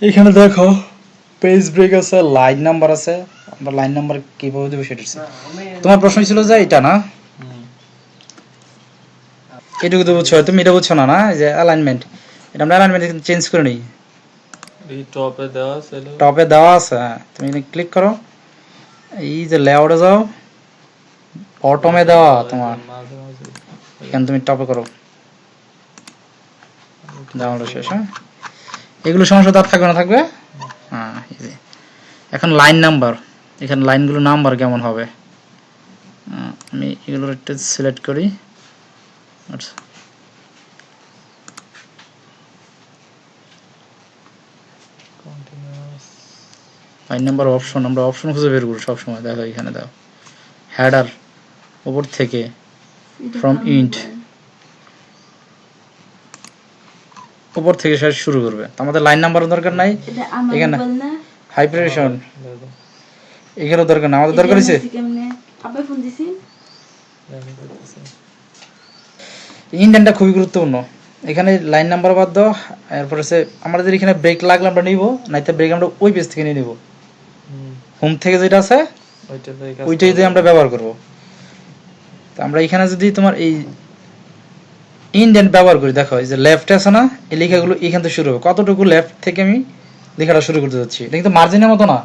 এখানে দেখো page break আছে, লাইন নাম্বার আছে। আমরা লাইন নাম্বার কিভাবে দেবো সেটা তোমার প্রশ্ন ছিল যে এটা না, এটুকু তো বুঝছো, তুমি এটা বুঝছো না না যে অ্যালাইনমেন্ট, এটা আমরা অ্যালাইনমেন্ট চেঞ্জ করে নিই। এই টপে দেওয়া আছে, টপে দেওয়া আছে, হ্যাঁ তুমি ক্লিক করো, এই যে লেআউটে যাও, বটমে দেওয়া তোমার, মাঝে মাঝে এখানে তুমি টপে করো, দেওয়াটা শেষ। হ্যাঁ, এগুলো সমস্যা তার থাকবে না, থাকবে। হ্যাঁ, এখন লাইন নাম্বার, এখানে লাইনগুলো নাম্বার কেমন হবে, আমি এগুলোর একটু সিলেক্ট করি। আচ্ছা, লাইন নাম্বার অপশন, আমরা অপশন খুঁজে বের করি সবসময়। দেখো এখানে দাও হেডার, উপর থেকে ফ্রম ইন্ট, উপর থেকে শেষ শুরু করবে। আমাদের লাইন নাম্বারও দরকার নাই এখানে, হাইপারটেনশন এখানেও দরকার না, আমাদের দরকার হয়েছে ইন্ডেন্টটা খুবই গুরুত্বপূর্ণ। এখানে লাইন নাম্বার বাদ দাও, এরপর হচ্ছে আমাদের এখানে ব্রেক লাগলে আমরা নিব, নাইতে ব্রেক আমরা ওই পেজ থেকে নিয়ে নিব, হোম থেকে যেটা আছে ওইটাই দিয়ে আমরা ব্যবহার করব। তো আমরা এখানে যদি তোমার এই ইন্ডেন্ট ব্যবহার করি, দেখো এই যে লেফটে আছে না, এই লেখাগুলো এখান থেকে শুরু হবে, কতটুকু লেফট থেকে আমি লেখাটা শুরু করতে যাচ্ছি। এটা কিন্তু মার্জিনের মতো না,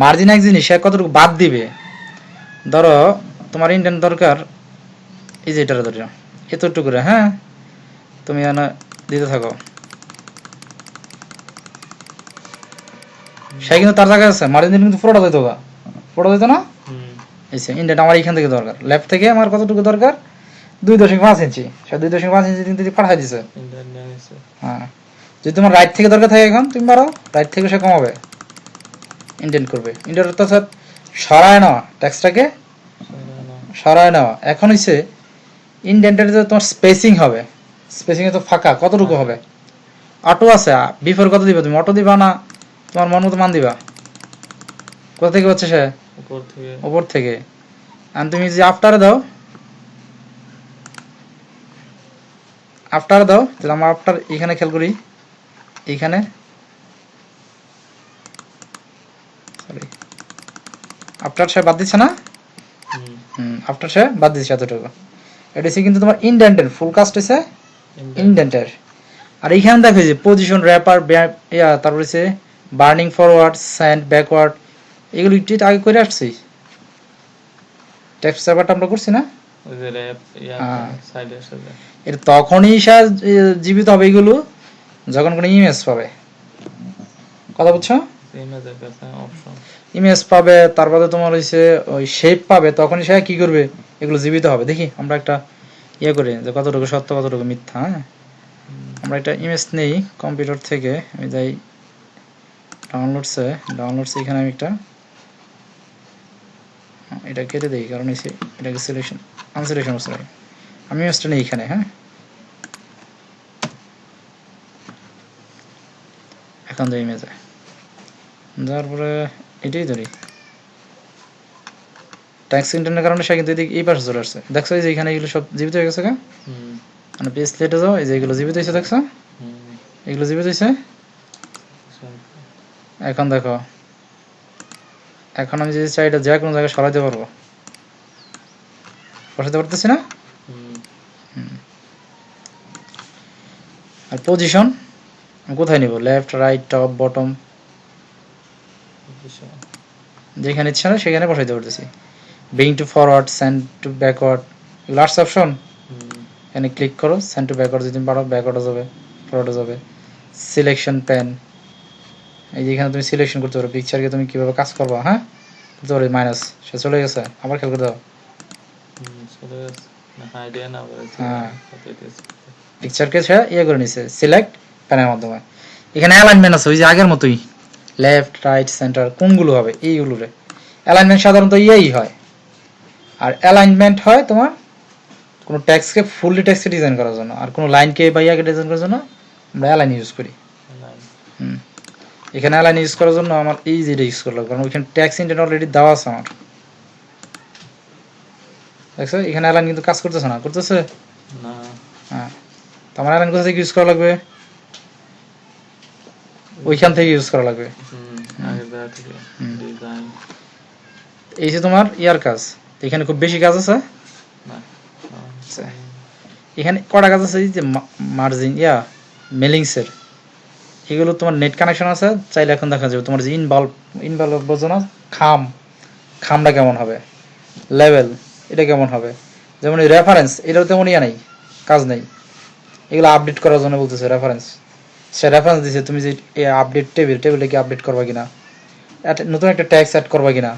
মার্জিন এক জিনিস, সে কতটুকু বাদ দিবে। ধরো তোমার ইন্ডেন্ট দরকার এই যে এটার ধরো এতটুকু করে, হ্যাঁ তুমি এখানে দিতে থাকো, সে কিন্তু তার জায়গায় আছে, মার্জিন কিন্তু পুরোটা দিত, পুরোটা দিত না। এই ইন্ডেন্ট আমার এখান থেকে দরকার, লেফট থেকে আমার কতটুকু দরকার, 2.5 ইঞ্চি, সে 2.5 ইঞ্চি কিন্তু পাঠাই দিছে। হ্যাঁ, যদি তোমার রাইট থেকে দরকার থাকে, এখন তুমি পারো রাইট থেকে সে কমাবে, ইন্ডেন্ট করবে। ইন্ডেন্ট অর্থাৎ সরায় নেওয়া, টেক্সটটাকে সরায় নেওয়া। এখন হচ্ছে ইন্ডেন্টের যে তোমার স্পেসিং হবে, স্পেসিং এ তো ফাঁকা কতটুকু হবে, অটো আছে, বিফোর কত দিবা তুমি, অটো দিবা না তোমার মন মতো মান দিবা, কোথা থেকে হচ্ছে সে উপর থেকে। আর তুমি যে আফটারে দাও, আফটার দাও, তাহলে আমরা আফটার এখানে খেয়াল করি, এইখানে সরি আফটার সে বাদ দিচ্ছে না, আফটার সে বাদ দিচ্ছে এতটুকু। এটা হচ্ছে কিন্তু তোমার ইন্ডেন্টের ফুল কাস্ট হচ্ছে ইন্ডেন্টের। আর এইখানে দেখো যে পজিশন, র্যাপার, তারপর হচ্ছে বার্নিং ফরওয়ার্ড, স্যান্ড ব্যাকওয়ার্ড, এগুলো একটু আগে করে আসছি, টেক্সট সার্ভারটা আমরা করছি না, এটা তখনই জীবিত হবে এগুলো যখন কোনো ইমেজ পাবে, কথা বুঝছো, ইমেজ পাবে, তারপরে তোমার হচ্ছে ওই শেপ পাবে, তখনই সে কি করবে, এগুলো জীবিত হবে। দেখি আমরা একটা ইয়ে করি যে কতটুকু সত্য কতটুকু মিথ্যা। হ্যাঁ, আমরা একটা ইমেজ নেই কম্পিউটার থেকে, আমি যাই ডাউনলোডসে, এখানে আমি একটা এটা কেটে দিই, কারণ এটাকে সিলেকশন আনসিলেকশন করতে হবে, আমি ইমেজটা নেই এখানে। হ্যাঁ, এখন যাই ইমেজে, যাওয়ার পরে এটাই ধরি, ট্যাক্স ইন্টারনেটের কারণে সে কিন্তু এই পাশে চলে আসছে। দেখছো এই যে এখানে এগুলো সব জীবিত হয়ে গেছে, মানে পেজ প্লেটে যাও, এই যে এগুলো জীবিত হয়েছে, দেখছো এগুলো জীবিত হয়েছে। এখন দেখো, এখন আমি যদি চাই এটা যে কোনো জায়গায় সরাইতে পারবো, বসাতে পারতেছি না। আর পজিশন কোথায় নিব, লেফট, রাইট, টপ, বটম, যেখানে ইচ্ছা না সেখানে বসাইতে পারতেছি। Bring to forward, send to backward, last option, এখানে ক্লিক করো, সেন্ড টু ব্যাকওয়ার্ড যদি পারো, ব্যাকওয়ার্ডে যাবে, ফরওয়ার্ডে যাবে। সিলেকশন প্যান, এই যে এখানে তুমি সিলেকশন করতে পারো পিকচারকে তুমি কিভাবে কাজ করবা। হ্যাঁ, করতে পারো, মাইনাস সে চলে গেছে, আবার খেয়াল করে দাও, হ্যাঁ পিকচারকে সে ইয়ে করে নিছে সিলেক্ট প্যানের মাধ্যমে। এখানে অ্যালাইনমেন্ট আছে ওই যে আগের মতোই, লেফট, রাইট, সেন্টার, কোনগুলো হবে এইগুলোরে। অ্যালাইনমেন্ট সাধারণত ইয়েই হয়, আর অ্যালাইনমেন্ট হয় তোমার কোনো টেক্সটকে ফুললি টেক্সটকে ডিজাইন করার জন্য, আর কোনো লাইনকে বা ইয়াকে ডিজাইন করার জন্য আমরা অ্যালাইন ইউজ করি। এখানে অ্যালাইন ইউজ করার জন্য আমার এই যেটা ইউজ করলাম, কারণ ওইখানে ট্যাক্স ইন্টেন্ট অলরেডি দেওয়া আছে আমার, দেখছো এখানে অ্যালাইন কিন্তু কাজ করতেছে না, করতেছে না। হ্যাঁ, তো আমার অ্যালাইন কোথা থেকে ইউজ করা লাগবে, ওইখান থেকে ইউজ করা লাগবে। আগের জায়গা থেকে ডিজাইন এই যে তোমার ইয়ার কাজ, এখানে খুব বেশি কাজ আছে না আচ্ছা, এখানে কটা কাজ আছে, এই যে মার্জিন মেলিংসের, এগুলো তোমার নেট কানেকশন আছে, চাইলে এখন দেখা যাবে। তোমার যে ইনভলভ বোঝো না, খামটা কেমন হবে, লেভেল এটা কেমন হবে, যেমন এই রেফারেন্স, এটাও তেমন নাই, কাজ নেই, এগুলো আপডেট করার জন্য বলতেছে রেফারেন্স। সে রেফারেন্স দিছে, তুমি যে আপডেট টেবিলটা কি আপডেট করবা কিনা, নতুন একটা ট্যাগ সেট করবা কিনা,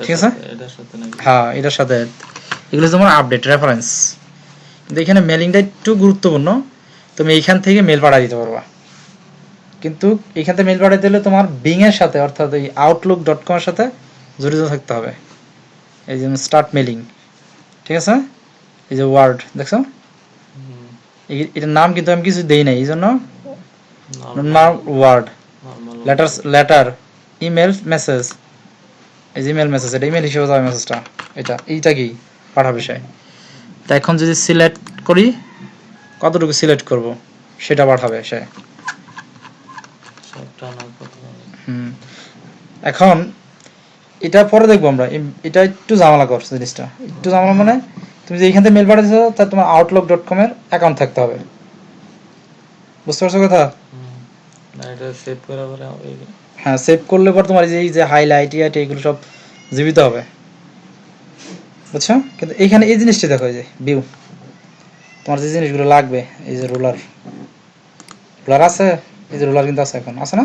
ঠিক আছে, হ্যাঁ এটার সাথে, এগুলো তোমার আপডেট রেফারেন্স। কিন্তু এখানে মেলিংটা একটু গুরুত্বপূর্ণ, তুমি এইখান থেকে মেল পাঠিয়ে দিতে পারবা, কিন্তু এখান থেকে মেল পাঠাতে হলে তোমার বিং এর সাথে, অর্থাৎ এই outlook.com এর সাথে জড়িত থাকতে হবে। এই যে স্টার্ট মেলিং, ঠিক আছে, এই যে ওয়ার্ড দেখছো, এটার নাম কিন্তু আমি কিছু দেই নাই, এই জন্য ওয়ার্ড লেটার ইমেল মেসেজ, এই যে ইমেল মেসেজ, এটা ইমেল হিসেবে যাবে মেসেজটা, এইটা কি পাঠা বিষয়। তা এখন যদি সিলেক্ট করি, কতটুকু সিলেক্ট করব সেটা পাঠাবে সে। এখন এটা পরে দেখবো আমরা, এটা একটু ঝামেলা করছে জিনিসটা, একটু ঝামেলা মানে তুমি যে এইখান থেকে মেল পাঠাচ্ছ, তার তোমার outlook.com এর অ্যাকাউন্ট থাকতে হবে, বুঝতে পারছো কথা? হ্যাঁ, সেভ করলে পর তোমার এই যে হাইলাইট এগুলো সব জীবিত হবে, বুঝছো? কিন্তু এইখানে এই জিনিসটি দেখো, এই যে ভিউ, তোমার যে জিনিসগুলো লাগবে, এই যে রুলার আছে, এই যে রুলার কিন্তু আছে, এখন আছে না?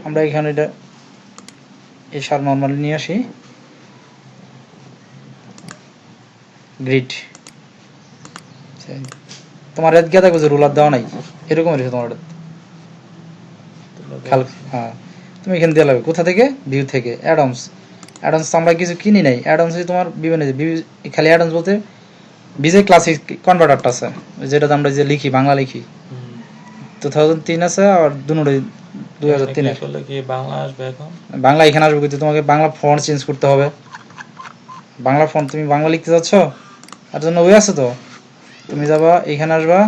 আমরা এখানে এটা এই সার নর্মালি নিয়ে আসি, গ্রিড, তোমার রেড গিয়া দেখো যে রুলার দেওয়া নাই, এরকম রয়েছে তোমার, হ্যাঁ তুমি এখানে দিয়ে লাগবে, কোথা থেকে, ভিউ থেকে, অ্যাডমস আমরা কিছু কিনি নাই, অ্যাডমস তোমার বিভিন্ন, খালি অ্যাডমস বলতে বিজে ক্লাসিক কনভার্টারটা আছে, যেটাতে আমরা যে লিখি, বাংলা লিখি, 2003 আছে, আর 2003 এর বাংলা আসবে। এখন বাংলা এখানে আসবে, কিন্তু তোমাকে বাংলা ফন্ট চেঞ্জ করতে হবে, বাংলা ফন্ট, তুমি বাংলা লিখতে যাচ্ছ, তার জন্য ওই আছে তো, তুমি যাবা এখানে, আসবা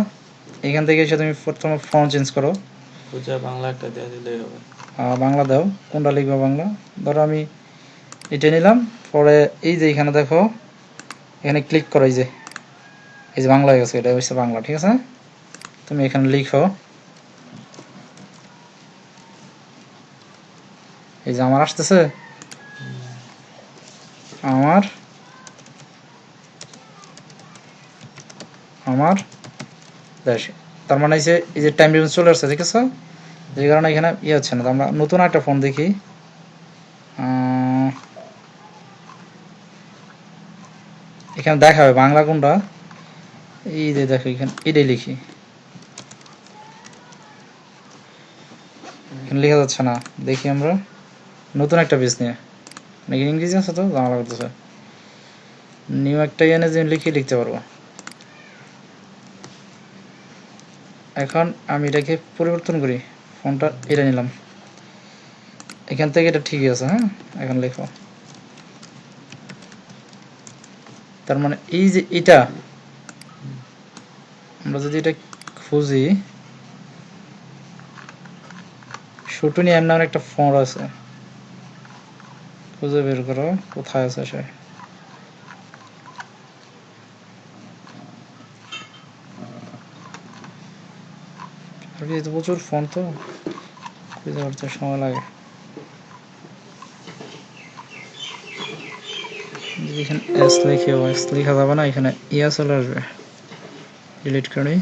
এখান থেকে এসে তুমি প্রথমে ফন্ট চেঞ্জ করো, বাংলা একটা দিয়ে দিলেই হবে। বাংলা দাও, কোনটা লিখবা বাংলা, ধরো আমি এটা নিলাম, পরে এই যে এখানে দেখো, এখানে ক্লিক করো, এই যে বাংলা হয়ে গেছে, এটা হচ্ছে বাংলা, ঠিক আছে, তুমি এখানে লিখো, এই যে আমার আসতেছে, আমার দেশ, তার মানে এই যে টাইম ডিফারেন্স চলে আসছে, ঠিক আছে, যে কারণে এখানে হচ্ছে না। আমরা নতুন একটা ফোন দেখি, এখানে দেখাবে বাংলা কোনটা, এই যে দেখো এখানে এটাই লিখি, এখানে লেখা যাচ্ছে না, দেখি আমরা নতুন একটা পেজ নিয়ে, নাকি ইংরেজি আছে তো বাংলা করতেছে, নিউ একটা এনে যে লিখতে পারবো। এখন আমি এটাকে পরিবর্তন করি, ফোনটা এটা নিলাম, এখান থেকে এটা ঠিকই আছে, হ্যাঁ এখন লেখো, তার মানে এই যে এটা, আমরা যদি এটা খুঁজি, শুটুনি এর নামের একটা ফোন আছে, খুঁজে বের করো কোথায় আছে সে, প্রচুর ফোন তো খুঁজে করতে সময় লাগে, যদি এখানে এস লিখে, এস লেখা যাবে না, এখানে ইয়া চলে আসবে, ডিলিট করি,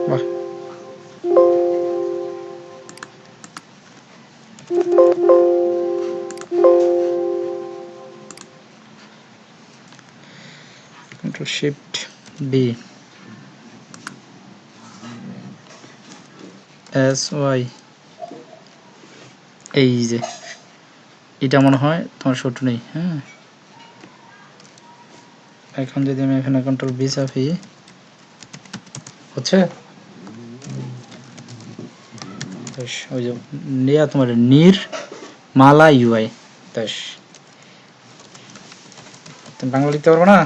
বাহ, control shift B, S Y, এই যে এটা মনে হয় তোমার ছোট নেই, হ্যাঁ, এখন যদি আমি এখানে কন্ট্রোল বি চাপি, হচ্ছে ওই যে নিয়া তোমার মালা ইউআই, তাস তুমি বাংলা লিখতে পারবো না,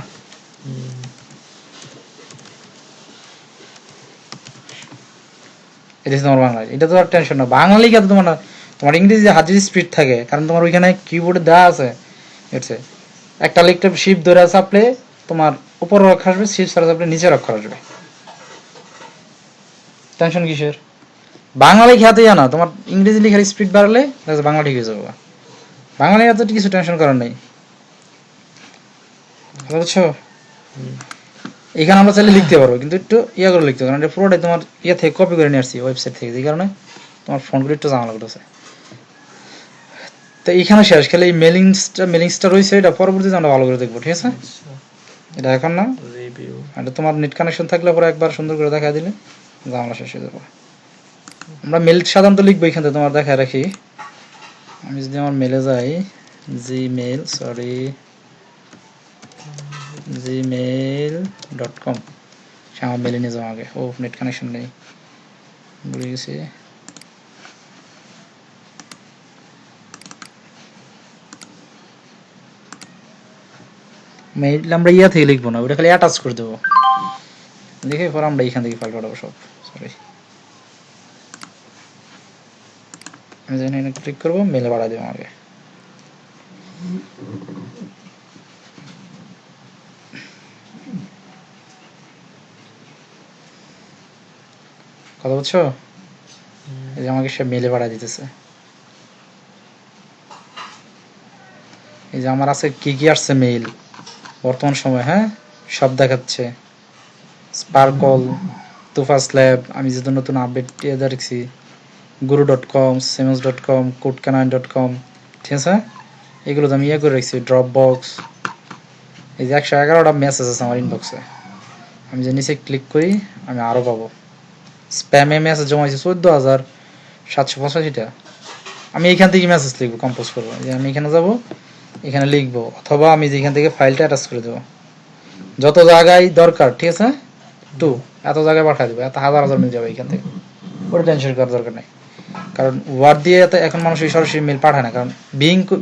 এটা তোমার বাংলা, এটা তো আর টেনশন না। বাংলা লিখে তো তোমার তোমার ইংরেজি হাত যদি স্পিড থাকে, কারণ তোমার ওইখানে কিবোর্ডে দেওয়া আছে হচ্ছে একটা লিখতে শিফট ধরে চাপলে তোমার উপর অক্ষর আসবে, শিফট ধরে চাপলে নিচের অক্ষর আসবে। টেনশন কিসের? বাংলা লিখে হাতে জানা, তোমার ইংরেজি লিখার স্পিড বাড়লে বাংলা ঠিক হয়ে যাবে। বাংলা লিখে তো কিছু টেনশন করার নেই, বুঝছো? এখানে আমরা চাইলে লিখতে পারবো, কিন্তু একটু ইয়া করে লিখতে হবে, কারণ এটা পুরোটাই তোমার ইয়ে থেকে কপি করে নিয়ে আসছি ওয়েবসাইট থেকে, এই কারণে তোমার ফোনগুলো একটু জানা লাগতেছে। তো এখানে শেষ, খেলে এই মেলিংসটা রয়েছে, এটা পরবর্তীতে আমরা ভালো করে দেখবো, ঠিক আছে? এটা এখন না, এটা তোমার নেট কানেকশন থাকলে পরে একবার সুন্দর করে দেখা দিলে জামালা শেষ হয়ে যাবো। আমরা মেল সাধারণত লিখবো এখান থেকে, তোমার দেখা রাখি। আমি যদি আমার মেলে যাই, gmail.com, সে আমার মেলে নিয়ে যাবো আগে। ও নেট কানেকশন নেই, ভুলে গেছি। মেইল আমরা ইয়া থেকে লিখবো না, ওটা খালি অ্যাটাচ করে দেবো, লিখে পর আমরা এখান থেকে ফাইল পাঠাবো সব। সরি, আমি যখন এখানে ক্লিক করবো মেলে পাঠা দেবো আমাকে। কথা বলছো? এই যে আমাকে সে মেলে পাঠা দিতেছে। এই যে আমার আছে কি কি আসছে মেইল বর্তমান সময়, হ্যাঁ সব দেখাচ্ছে। স্পার্কল, তুফাস ল্যাব, আমি যেহেতু নতুন আপডেট দিয়ে দেখছি, guru.com, siemens.com, codecanine.com, ঠিক আছে? এগুলো তো আমি ইয়ে করে রাখছি, ড্রপ বক্স। এই যে 111টা মেসেজ আছে আমার ইনবক্সে, আমি যে নিচে ক্লিক করি আমি আরও পাবো। স্প্যামে মেসেজ জমা হয়েছে 14,785টা। আমি এখান থেকে মেসেজ লিখবো, কম্পোজ করবো, যে আমি এখানে যাব, এখানে লিখবো, অথবা আমি যেখান থেকে ফাইলটা অ্যাটাচ করে দেবো, যত জায়গায় দরকার, ঠিক আছে? এত জায়গায় পাঠিয়ে দেবো, এত হাজার হাজার মিল যাবে এখান থেকে, ওটা টেনশন করার দরকার নেই। কারণ ওয়ার্ড দিয়ে এখন মানুষ সরাসরি মেল পাঠায় না, কারণ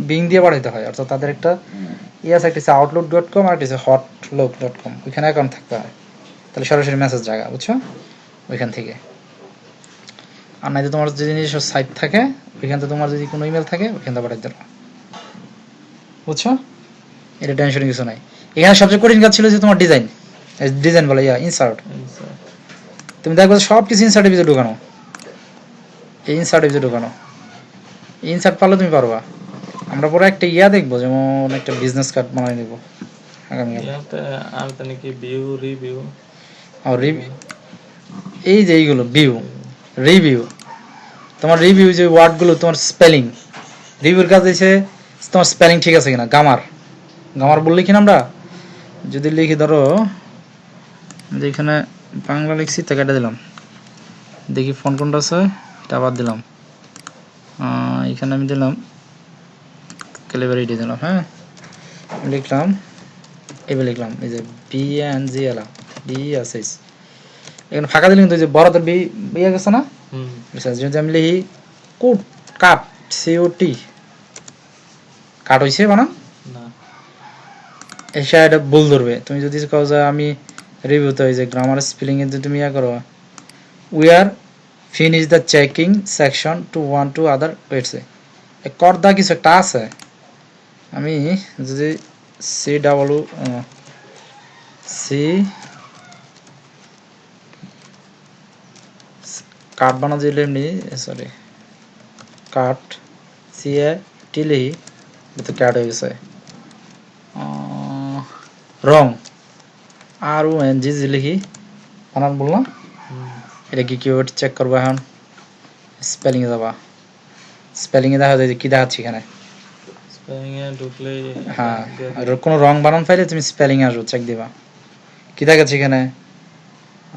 বিং দিয়ে পাঠাইতে হয়। অর্থাৎ তাদের একটা আছে, একটা outlook.com আর একটা hotlook.com, ওইখানে অ্যাকাউন্ট থাকতে হয়, তাহলে সরাসরি মেসেজ জায়গা, বুঝছো? ওইখান থেকে। আর নাই তো তোমার যদি নিজস্ব সাইট থাকে, ওইখান থেকে তোমার যদি কোনো ইমেল থাকে ওইখান থেকে পাঠাইতে পারো, বুঝছো? এটা টেনশনের কিছু নাই। এখানে সবচেয়ে কঠিন কাজ ছিল যে তোমার ডিজাইন বলে ইনসার্ট। তুমি দেখবে সব কিছু ইনসার্টের ভিতরে ঢুকানো, এই ইনসার্টের ভিতরে ঢুকানো, ইনসার্ট পারলে তুমি পারবা। আমরা পরে একটা দেখবো, যেমন একটা বিজনেস কার্ড বানিয়ে দেবো আগামীকাল। এই যে এইগুলো রিভিউ, তোমার রিভিউ যে ওয়ার্ডগুলো, তোমার স্পেলিং, রিভিউর কাজ হচ্ছে তোমার স্পেলিং ঠিক আছে কিনা। গামার বললি কিনা আমরা যদি লিখি, ধরো যেখানে বাংলা লিখছি তা কেটে দিলাম, দেখি ফোন কোনটা আছে, এটা আবার দিলাম, এখানে আমি দিলাম ক্যালিবারিটি দিলাম, হ্যাঁ লিখলাম, এবার লিখলাম এই যে BNGL BSH, এখানে ফাঁকা দিলে কিন্তু যে বড়দের বিয়ে গেছে না, যদি আমি লিখি কাট COT কাট হয়েছে বানান, এসে এটা ভুল ধরবে। তুমি যদি কাও যে আমি রিভিউতে ওই যে গ্রামার স্পেলিং এ তুমি করো, we are finish the checking section to one to other ওয়েটসে, করদা কিছু একটা আছে। আমি যদি কাট বানা দিলে এমনি, সরি কাট CAT লিখি, এটা কাট হয়ে গেছে। রং RONG লিখি, বানান বললাম, এটা কি কিওয়ার্ড চেক করবো এখন, স্পেলিংয়ে যাবা, স্পেলিংয়ে দেখা যায় যে কি দেখাচ্ছি এখানে, হ্যাঁ আর কোনো রং বানান পাইলে তুমি স্পেলিংয়ে আসবো, চেক দিবা কি দেখাচ্ছি এখানে।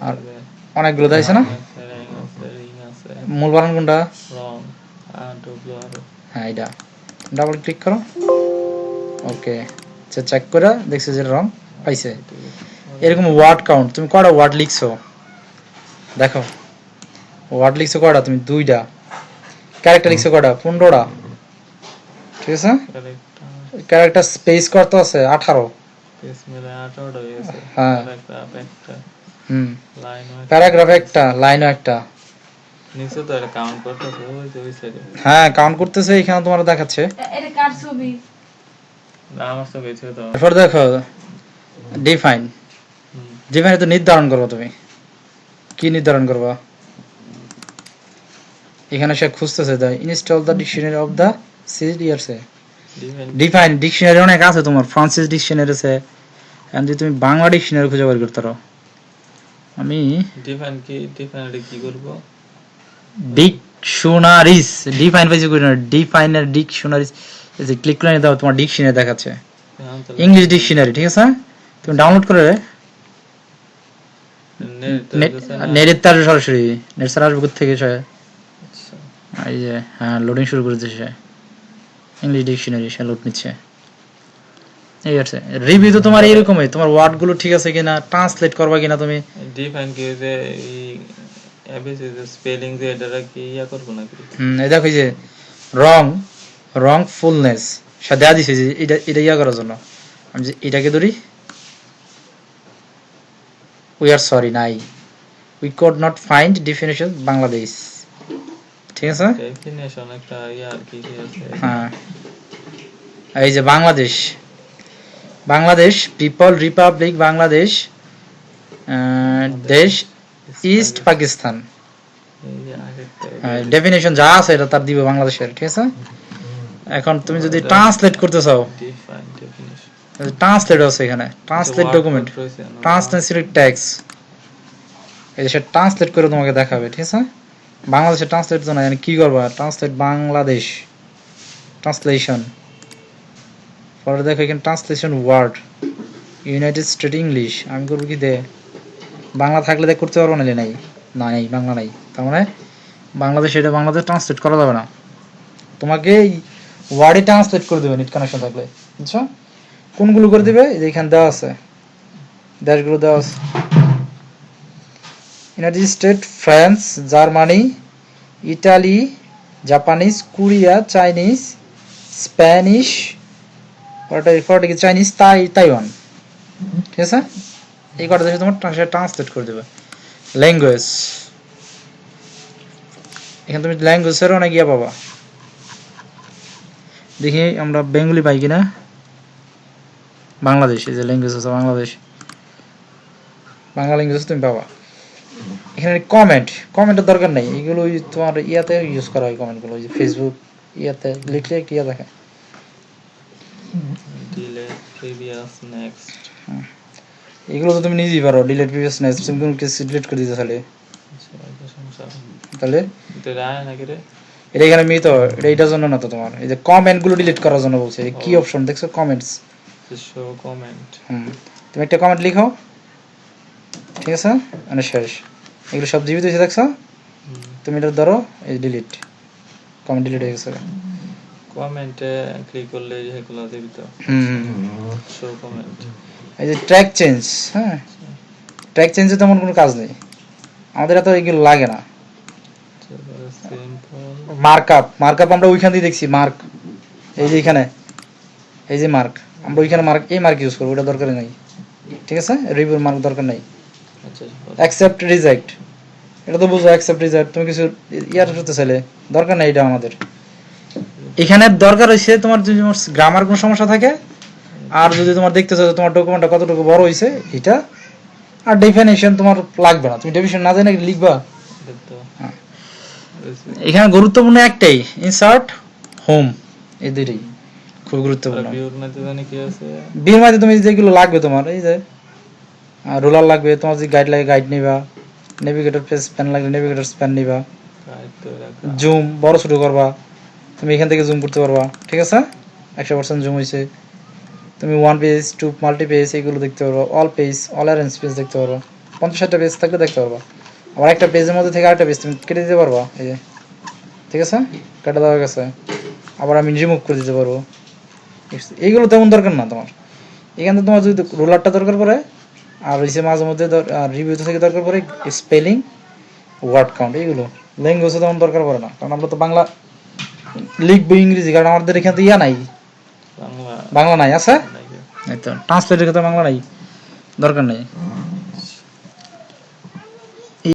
আর অনেকগুলো দেখাচ্ছে না, মূল বানান কোনটা, হ্যাঁ এটা, ডাবল ক্লিক করো, ওকে চেক করে দেখছো যে রং পাইছে। এরকম ওয়ার্ড কাউন্ট, তুমি কয়টা ওয়ার্ড লিখছো দেখো, ওয়ার্ড লিখছো কয়টা তুমি, 2টা, ক্যারেক্টার লিখছো কয়টা, 15টা, ঠিক আছে? ক্যারেক্টার স্পেস করতে আছে 18, হ্যাঁ প্যারাগ্রাফ একটা, লাইনও একটা, নিচে তো এটা কাউন্ট করতেছে ওই যে ওই সাইডে হ্যাঁ কাউন্ট করতেছে, এখানে তোমার দেখাচ্ছে। এটা কার ছবি? না আমার তো গেছে তো এরপর দেখো ডিফাইন, ডিফাইনে তো নির্ধারণ করবো, তুমি কি নির্ধারণ করবা? এখানে সে খুঁজতেছে the install the dictionary of the সিডিআরসে। ডিফেন্ড ডিফাইন ডিকশনারি অনেক আছে তোমার, ফ্রান্সিস ডিকশনারি আছে, এখন যদি তুমি বাংলা ডিকশনারি খুঁজে বের করতে পারো। আমি ডিফেন্ড কি ডিফেন্ড কি করব ডিকশনারিজ ডিফাইন পাইছি করি না, ডিফাইনের ডিকশনারিজ এই যে ক্লিক করে দাও, তোমার ডিকশনারি দেখাচ্ছে, এখন তো ইংলিশ ডিকশনারি, ঠিক আছে? তুমি ডাউনলোড করে নেট নেটের তার সরাসরি নেট সার্চ বুক থেকে সে আচ্ছা এই যে হ্যাঁ লোডিং শুরু করে দিয়েছে, ইংলিশ ডিকশনারি সে লোড নিচ্ছে। এই আছে রিভিউ তো তোমার এরকমই, তোমার ওয়ার্ড গুলো ঠিক আছে কিনা, ট্রান্সলেট করবা কিনা তুমি। ডিফেন্ড কি যে এই এবিসি যে স্পেলিং যে এটা কি ইয়া করব নাকি এই দেখো এই যে রংফুলনেস সে দেয়া দিছে যে এটা ইয়া করার জন্য। আমি যে এটাকে ধরি, উই আর সরি নাই, we could not find definition Bangladesh, ঠিক আছে? ডেফিনিশন একটা ইয়া আর কি আছে হ্যাঁ এই যে বাংলাদেশ, বাংলাদেশ পিপল রিপাবলিক বাংলাদেশ দেশ ইস্ট পাকিস্তান, এই যে আরেকটা ডেফিনিশন যা আছে এটা তার দিবে বাংলাদেশের, ঠিক আছে? এখন তুমি যদি ট্রান্সলেট করতে চাও, ডিফাইন ডেফিনিশন ট্রান্সলেট আছে এখানে, ট্রান্সলেট ডকুমেন্ট, ট্রান্সলেট টেক্সট, এই যে সে ট্রান্সলেট করে তোমাকে দেখাবে, ঠিক আছে? বাংলাদেশের ট্রান্সলেট তো না, মানে কি করবা, ট্রান্সলেট বাংলাদেশ ট্রান্সলেশন, পরে দেখো এখানে translation word United State English, আমি করবো কি দে বাংলা থাকলে দেখ করতে পারবো না, নাই না নেই বাংলা নাই, তার মানে বাংলাদেশ, এটা বাংলাদেশ ট্রান্সলেট করা যাবে না, তোমাকে ওয়ার্ডে ট্রান্সলেট করে দেবে নেট কানেকশন থাকলে, বুঝছো? কোনগুলো করে দিবে এই যে এখানে দেওয়া আছে, দেশগুলো দেওয়া আছে, United state, France, Germany, Italy, Japanese, Korea, Chinese, Spanish, ওটা কি চাইনিজ, তাইওয়ান, ঠিক আছে? এই কটা দেশে তোমার ট্রান্সলেট করে দেবে। ল্যাঙ্গুয়েজ, এখানে তুমি ল্যাঙ্গুয়েজের অনেক ইয়া পাবা, দেখি আমরা বেঙ্গলি পাই কিনা। বাংলাদেশ, এই যে ল্যাঙ্গুয়েজ আছে বাংলাদেশ, বাংলা ল্যাঙ্গুয়েজ তুমি পাবা। এখানে কমেন্টের দরকার নেই, এগুলো তোমার ইয়াতে ইউজ করা হয়, কমেন্টগুলো ওই যে ফেসবুক ইয়াতে লিখলে একটা ইয়া দেখে, ডিলেট প্রিভিয়াস নেক্সট এগুলো তো তুমি নিজেই পারো, ডিলিট প্রিভিয়াস নেক্সট, তুমি কোনো কিছু ডিলিট করে দিতে তাহলে তাহলে তো রায় নাকি রে এটা এখানে মি তো এটার জন্য না তো, তোমার এই যে কমেন্ট গুলো ডিলিট করার জন্য বলছে, কি অপশন দেখছো, কমেন্টস, শো কমেন্ট তুমি একটা কমেন্ট লিখো, ঠিক আছে? মানে শেষ, এগুলো সব জীবিত হয়েছে দেখছো, তুমি এটা ধরো এই ডিলিট, কমেন্ট ডিলিট হয়ে গেছে। কমেন্টে ক্লিক করলে যেগুলো দিবি তো শো কমেন্ট। এই যে ট্র্যাক চেঞ্জ, হ্যাঁ ট্র্যাক চেঞ্জে তেমন কোনো কাজ নেই, আমাদের এত এগুলো লাগে না। সিম্পল মার্কআপ আমরা ওইখান দিয়ে দেখছি, মার্ক এই যে এখানে এই যে মার্ক, আমরা ওইখানে মার্ক এই মার্ক ইউজ করবো, ওটা দরকার নেই, ঠিক আছে? রিভিউর মার্ক দরকার নেই। আচ্ছা অ্যাকসেপ্ট রিজেক্ট, এটা তো বুঝো, অ্যাকসেপ্ট রিজেক্ট, তুমি কিছু ইয়ার করতে চাইলে দরকার নেই, এটা আমাদের এখানে দরকার হয়েছে তোমার যদি গ্রামার কোনো সমস্যা থাকে, আর যদি তোমার দেখতে চাও তোমার ডকুমেন্টটা কতটুকু বড় হয়েছে এটা, আর ডেফিনিশন তোমার লাগবে না, তুমি ডেফিনিশন না জানে লিখবা। এখানে গুরুত্বপূর্ণ একটাই ইনসার্ট হোম, এই দুইটাই খুব গুরুত্বপূর্ণ। ভিউর মধ্যে জানি কি আছে বিয়ের মধ্যে তুমি যেগুলো লাগবে তোমার, এই যে রোলার লাগবে, তোমার যে গাইড লাগে গাইড নিবা, নেভিগেটর স্প্যান লাগলে নেভিগেটর স্প্যান নিবা, জুম বড় ছোট করবা, তুমি এখান থেকে জুম করতে পারবা, ঠিক আছে? 100% জুম হয়েছে, তুমি one page, to multi page এগুলো দেখতে পারবা, all page, all arrange page দেখতে পারবা, 50-60টা পেজ থাকলে দেখতে পারবা। আবার একটা পেজের মধ্যে থেকে আরেকটা পেজ তুমি কেটে দিতে পারবা, এই যে ঠিক আছে, কেটে দেওয়া গেছে, আবার আমি রিমুভ করে দিতে পারবো। এইগুলো তেমন দরকার না তোমার, এখানে তোমার যদি রোলারটা দরকার পড়ে, আর হচ্ছে মাঝে মধ্যে রিভিউতে থেকে দরকার পড়ে স্পেলিং, ওয়ার্ড কাউন্ট, এইগুলো ল্যাঙ্গুয়েজে তেমন দরকার পড়ে না, কারণ আমরা তো বাংলা লিখবো ইংরেজি, কারণ আমাদের এখানে তো ইয়া নাই, বাংলা নাই, আছে এই তো ট্রান্সলেটের ক্ষেত্রে বাংলা নাই, দরকার নেই।